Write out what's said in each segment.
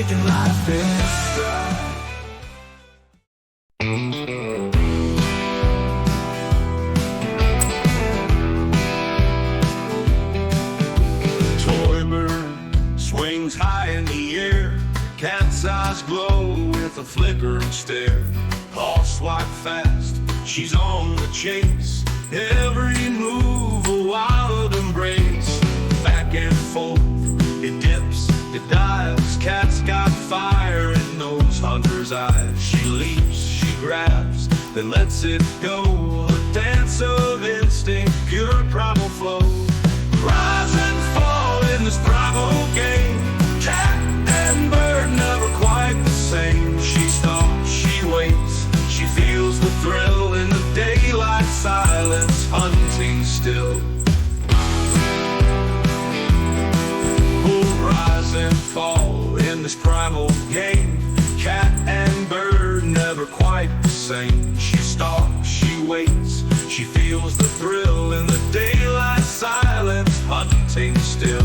taking life in stride. Toy bird swings high in the air, cat's eyes glow with a flickering stare. Paw swipe fast, she's on the chase, every move a wild embrace. Back and forth, it dips, it dives, cat's got fire in those hunter's eyes. She leaps, she grabs, then lets it go, a dance of instinct, pure primal flow. Rise and fall in this primal game, cat and bird never quite the same. She stalks, she waits, she feels the thrill in the daylight silence, hunting still. Rise and fall in this primal game, cat and bird never quite the same. She stalks, she waits, she feels the thrill in the daylight silence, hunting still.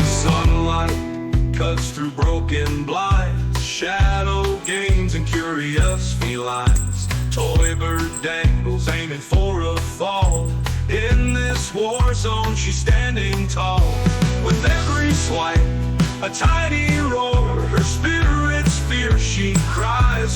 Sunlight cuts through broken blinds, shadow gains and curious felines. Toy bird dangles, aiming for a fall. In this war zone, she's standing tall. With every swipe, a tiny roar. Her spirit's fierce, she cries